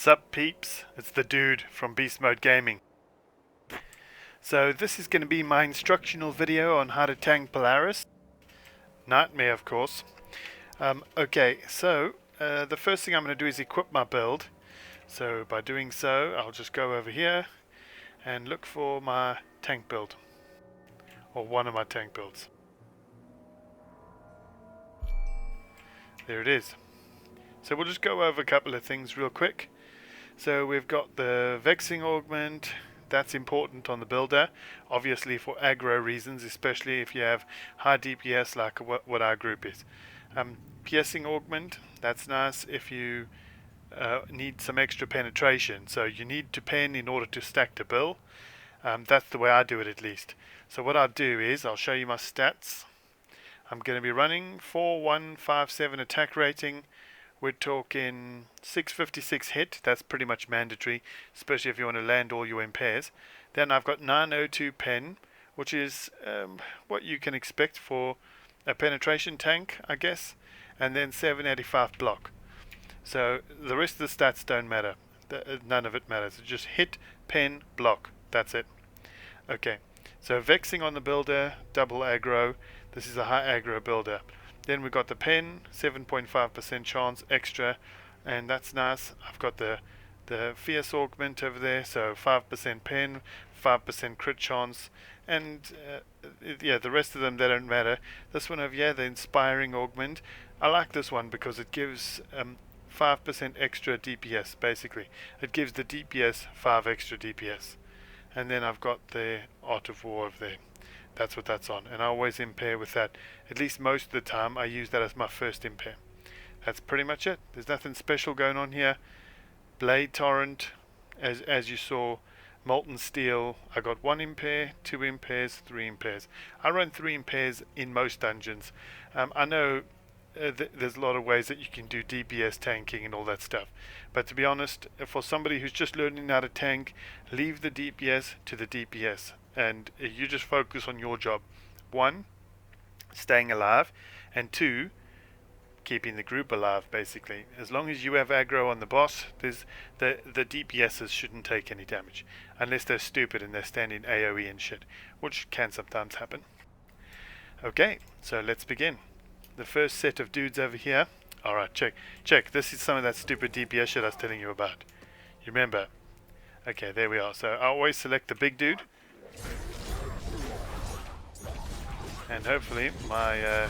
Sup peeps, it's the dude from Beast Mode Gaming. So this is going to be my instructional video on how to tank Polaris. Nightmare, of course. Okay, so the first thing I'm going to do is equip my build. So by doing so, I'll just go over here and look for my tank build. Or one of my tank builds. There it is. So we'll just go over a couple of things real quick. So we've got the vexing augment. That's important on the builder, obviously for aggro reasons, especially if you have high DPS like what our group is. Piercing augment, that's nice if you need some extra penetration. So you need to pen in order to stack the bill. That's the way I do it at least. So what I'll do is I'll show you my stats. I'm going to be running 4157 attack rating. We're talking 656 hit, that's pretty much mandatory, especially if you want to land all your impairs. Then I've got 902 pen, which is what you can expect for a penetration tank, I guess. And then 785 block. So the rest of the stats don't matter. None of it matters. It's just hit, pen, block. That's it. Okay, so vexing on the builder, double aggro. This is a high aggro builder. Then we've got the pen, 7.5% chance extra, and that's nice. I've got the fierce augment over there, so 5% pen, 5% crit chance, and yeah, the rest of them, they don't matter. This one over here, the inspiring augment, I like this one because it gives 5% extra DPS, basically. It gives the DPS 5 extra DPS. And then I've got the Art of War over there. That's what that's on, and I always impair with that. At least most of the time I use that as my first impair. That's pretty much it. There's nothing special going on here. Blade Torrent, as you saw. Molten Steel, I got 1 impair, 2 impairs, 3 impairs. I run 3 impairs in most dungeons. I know there's a lot of ways that you can do DPS tanking and all that stuff, but to be honest, for somebody who's just learning how to tank, leave the DPS to the DPS. And you just focus on your job. 1, staying alive, and 2, keeping the group alive, basically. As long as you have aggro on the boss, the DPSs shouldn't take any damage, unless they're stupid and they're standing AoE and shit, which can sometimes happen. Okay, so let's begin. The first set of dudes over here. Alright, check. This is some of that stupid DPS shit I was telling you about. You remember? Okay, there we are. So I always select the big dude. And hopefully my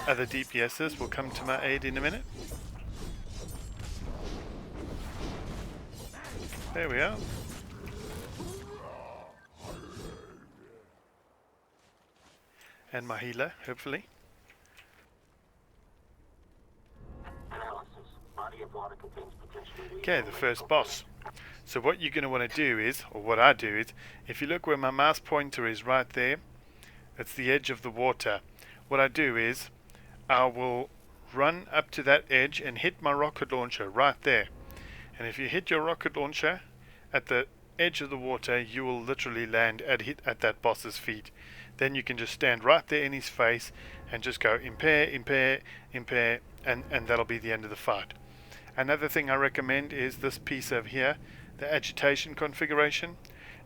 other DPSs will come to my aid in a minute. There we are. And my healer, hopefully. Okay, the first boss. So what you're going to want to do is, or what I do is, if you look where my mouse pointer is right there, it's the edge of the water. What I do is, I will run up to that edge and hit my rocket launcher right there. And if you hit your rocket launcher at the edge of the water, you will literally land at that boss's feet. Then you can just stand right there in his face and just go impair, and that'll be the end of the fight. Another thing I recommend is this piece over here, the agitation configuration.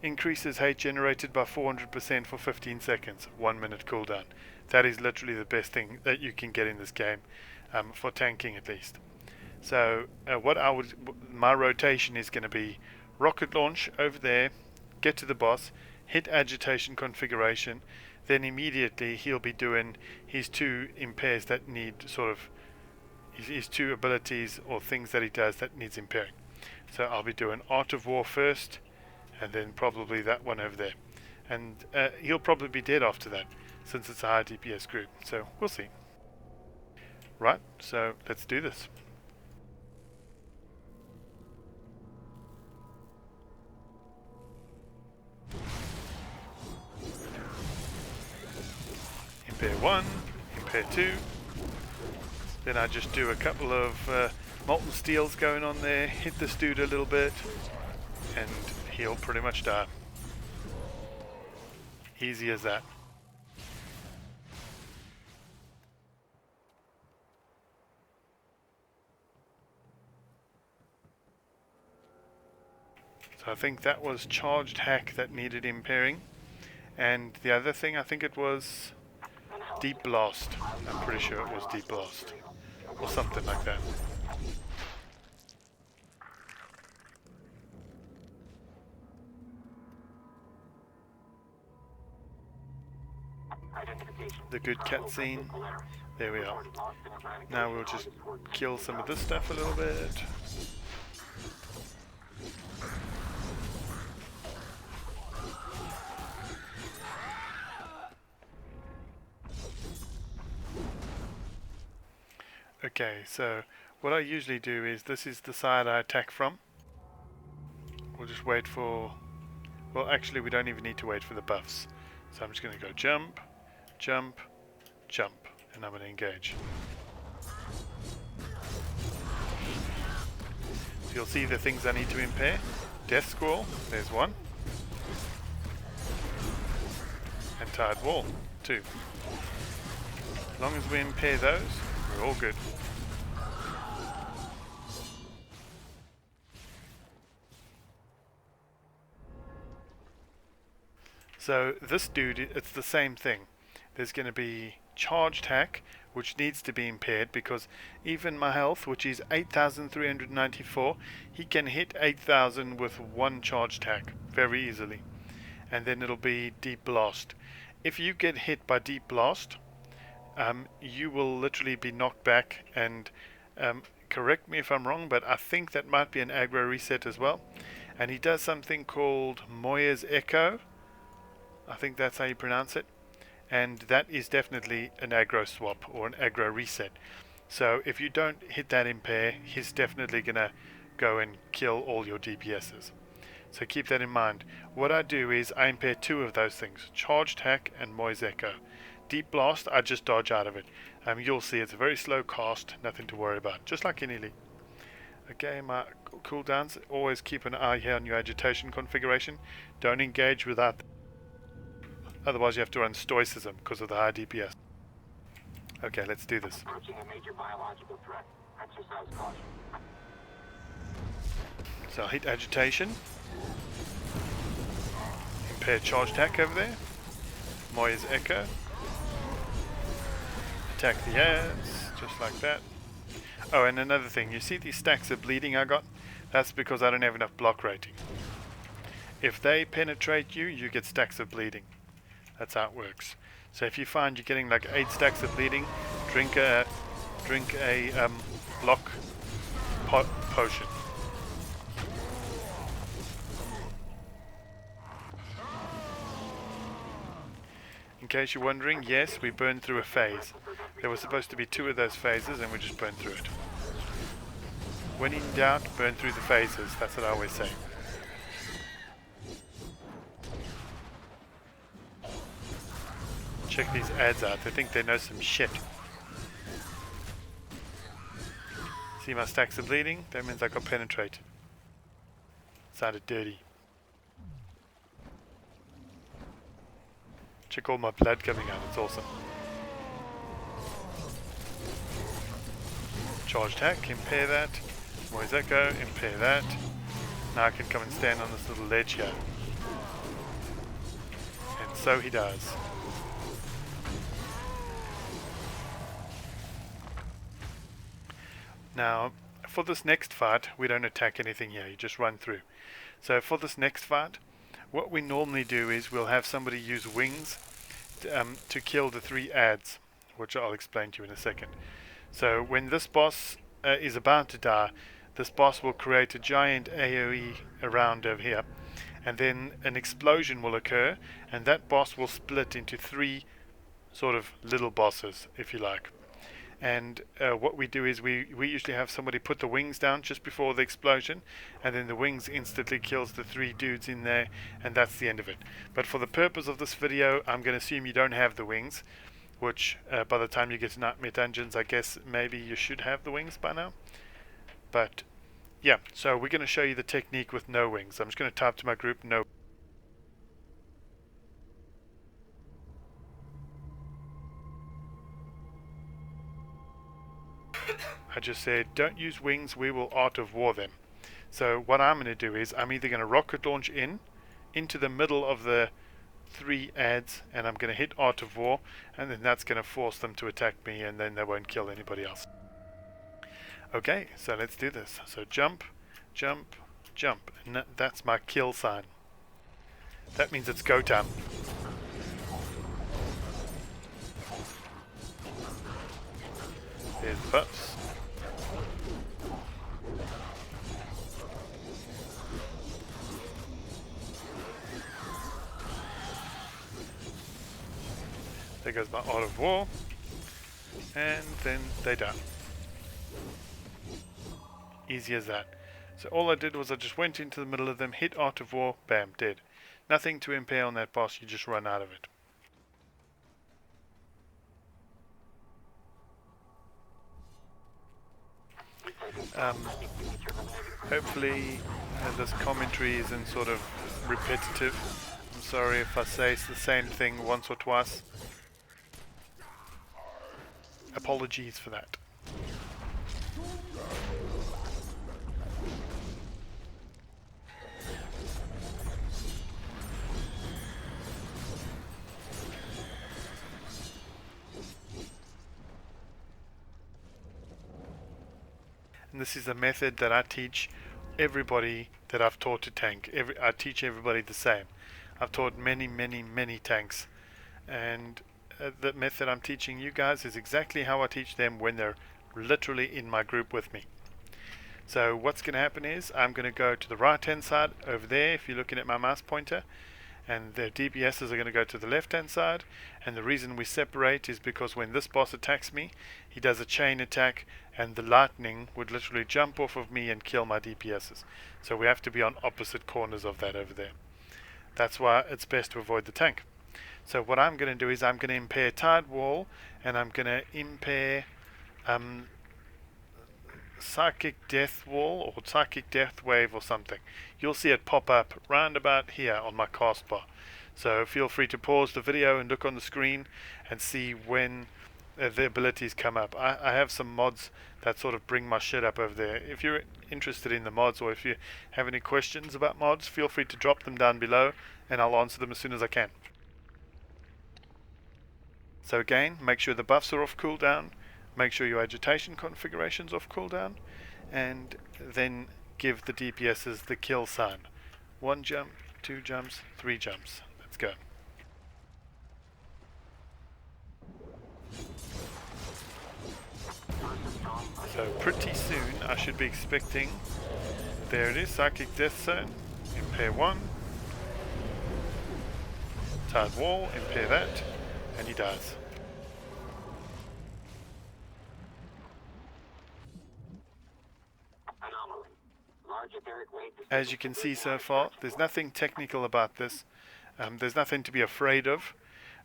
Increases hate generated by 400% for 15 seconds, 1 minute cooldown. That is literally the best thing that you can get in this game, for tanking at least. So my rotation is going to be rocket launch over there, get to the boss, hit agitation configuration, then immediately he'll be doing his 2 impairs that need sort of his 2 abilities or things that he does that needs impairing. So I'll be doing Art of War first, and then probably that one over there. And he'll probably be dead after that, since it's a high DPS group. So we'll see. Right, so let's do this. Impair 1, impair 2. Then I just do a couple of molten steels going on there, hit this dude a little bit, and he'll pretty much die. Easy as that. So I think that was charged hack that needed impairing. And the other thing, I think it was deep blast. I'm pretty sure it was deep blast. Or something like that. The good cutscene. There we are. Now we'll just kill some of this stuff a little bit. Okay, so what I usually do is, this is the side I attack from. We'll just wait for... Well, actually we don't even need to wait for the buffs. So I'm just going to go jump, jump, jump, and I'm going to engage. So you'll see the things I need to impair. Death Squall, there's one. And Tired Wall, two. As long as we impair those, we're all good. So this dude, it's the same thing. There's going to be charged hack, which needs to be impaired, because even my health, which is 8,394, he can hit 8,000 with one charged hack very easily. And then it'll be deep blast. If you get hit by deep blast, you will literally be knocked back, and correct me if I'm wrong, but I think that might be an aggro reset as well. And he does something called Moya's Echo. I think that's how you pronounce it. And that is definitely an aggro swap or an aggro reset. So if you don't hit that impair, he's definitely going to go and kill all your DPSs. So keep that in mind. What I do is I impair two of those things, charged hack and Moya's Echo. Deep blast, I just dodge out of it. You'll see it's a very slow cast, nothing to worry about, just like in Elite. Okay, my cooldowns, always keep an eye here on your agitation configuration. Don't engage without, otherwise you have to run stoicism because of the high DPS. Okay, let's do this. So I'll hit agitation. Impair charged hack over there. Moya's Echo. Attack the ads, just like that. Oh, and another thing, you see these stacks of bleeding I got? That's because I don't have enough block rating. If they penetrate you, you get stacks of bleeding. That's how it works. So if you find you're getting like 8 stacks of bleeding, drink a block potion. In case you're wondering, yes, we burned through a phase. There were supposed to be 2 of those phases and we just burned through it. When in doubt, burn through the phases. That's what I always say. Check these ads out. They think they know some shit. See my stacks of bleeding? That means I got penetrated. Sounded dirty. Check all my blood coming out. It's awesome. Charged hack, impair that. Moya's Echo, impair that. Now I can come and stand on this little ledge here. And so he does. Now, for this next fight, we don't attack anything here, you just run through. So for this next fight, what we normally do is we'll have somebody use wings to kill the 3 ads, which I'll explain to you in a second. So when this boss is about to die, this boss will create a giant AoE around over here, and then an explosion will occur, and that boss will split into 3 sort of little bosses, if you like. And what we do is we usually have somebody put the wings down just before the explosion, and then the wings instantly kills the 3 dudes in there, and that's the end of it. But for the purpose of this video, I'm going to assume you don't have the wings, which by the time you get to Nightmare Dungeons, I guess maybe you should have the wings by now. But yeah, so we're going to show you the technique with no wings. I'm just going to type to my group no. I just said don't use wings, we will Art of War them. So what I'm going to do is I'm either going to rocket launch into the middle of the 3 ads, and I'm going to hit Art of War, and then that's going to force them to attack me, and then they won't kill anybody else. Okay, so let's do this. So jump, jump, jump, and that's my kill sign. That means it's go time. There's the buffs. There goes my Art of War, and then they die. Easy as that. So all I did was I just went into the middle of them, hit Art of War, bam, dead. Nothing to impair on that boss, you just run out of it. Hopefully this commentary isn't sort of repetitive. I'm sorry if I say the same thing once or twice. Apologies for that. And this is a method that I teach everybody that I've taught to tank. I teach everybody the same. I've taught many tanks, and the method I'm teaching you guys is exactly how I teach them when they're literally in my group with me. So what's going to happen is I'm going to go to the right hand side over there if you're looking at my mouse pointer, and the DPSs are going to go to the left hand side, and the reason we separate is because when this boss attacks me, he does a chain attack, and the lightning would literally jump off of me and kill my DPSs. So we have to be on opposite corners of that over there. That's why it's best to avoid the tank. So what I'm going to do is I'm going to impair Tide Wall, and I'm going to impair Psychic Death Wall or Psychic Death Wave or something. You'll see it pop up round about here on my cast bar. So feel free to pause the video and look on the screen and see when the abilities come up. I have some mods that sort of bring my shit up over there. If you're interested in the mods, or if you have any questions about mods, feel free to drop them down below and I'll answer them as soon as I can. So again, make sure the buffs are off cooldown, make sure your agitation configuration's off cooldown, and then give the DPSs the kill sign. 1 jump, 2 jumps, 3 jumps. Let's go. So pretty soon I should be expecting, there it is, Psychic Death Zone, impair 1, Tide Wall, impair that, and he dies. As you can see so far, there's nothing technical about this. There's nothing to be afraid of.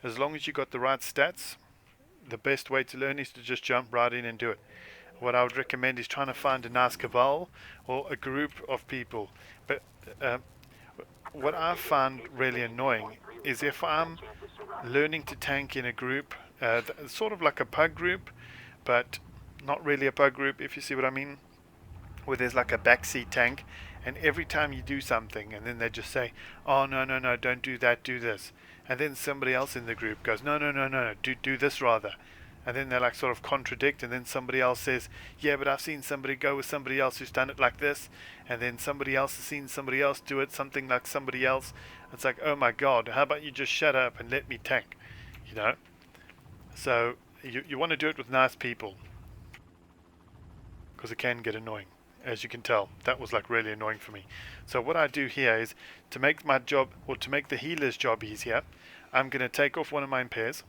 As long as you got the right stats, the best way to learn is to just jump right in and do it. What I would recommend is trying to find a nice cabal or a group of people. But what I find really annoying is if I'm learning to tank in a group, sort of like a pug group, but not really a pug group, if you see what I mean, where there's like a backseat tank, and every time you do something and then they just say, oh no, don't do that, do this, and then somebody else in the group goes, no, do this rather, and then they like sort of contradict, and then somebody else says, yeah, but I've seen somebody go with somebody else who's done it like this, and then somebody else has seen somebody else do it something like somebody else. It's like, oh my god, how about you just shut up and let me tank, you know? So you want to do it with nice people, because it can get annoying. As you can tell, that was like really annoying for me. So what I do here is, to make my job, or to make the healer's job easier, I'm going to take off one of my impairs,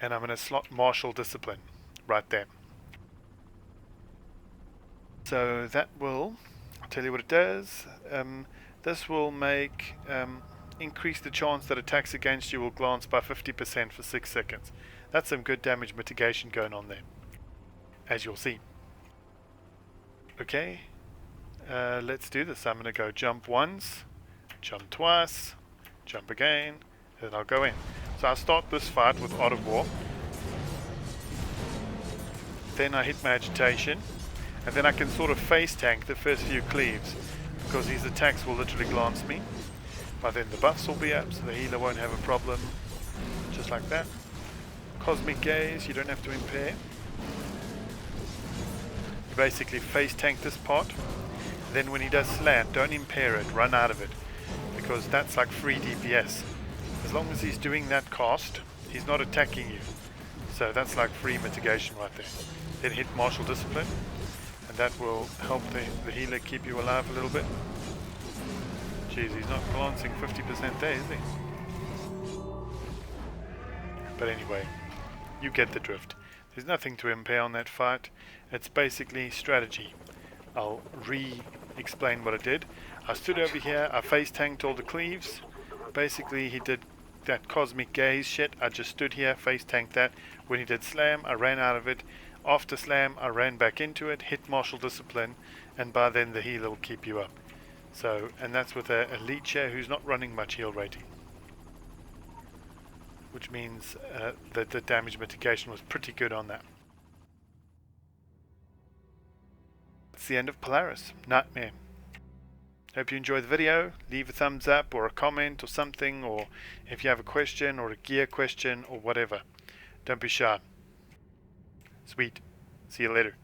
and I'm going to slot Martial Discipline right there. So that will, I'll tell you what it does. This will make increase the chance that attacks against you will glance by 50% for 6 seconds. That's some good damage mitigation going on there, as you'll see. Okay, let's do this. I'm going to go jump once, jump twice, jump again, Then I'll go in. So I'll start this fight with Art of War. Then I hit my agitation, and then I can sort of face tank the first few cleaves, because these attacks will literally glance me. But then the buffs will be up, so the healer won't have a problem. Just like that. Cosmic Gaze, you don't have to impair. You basically face tank this part. Then when he does slam, don't impair it, run out of it, because that's like free DPS. As long as he's doing that cast, he's not attacking you. So that's like free mitigation right there. Then hit Martial Discipline, and that will help the healer keep you alive a little bit. Jeez, he's not glancing 50% there, is he? But anyway, you get the drift. There's nothing to impair on that fight. It's basically strategy. I'll re-explain what I did. I stood over here, I face tanked all the cleaves. Basically he did that Cosmic Gaze shit. I just stood here, face tanked that. When he did slam, I ran out of it. After slam, I ran back into it, hit Martial Discipline, and by then the healer will keep you up. So, and that's with a leecher who's not running much heal rating, which means that the damage mitigation was pretty good on that. That's the end of Polaris. Nightmare. Hope you enjoyed the video. Leave a thumbs up or a comment or something, or if you have a question or a gear question or whatever. Don't be shy. Sweet. See you later.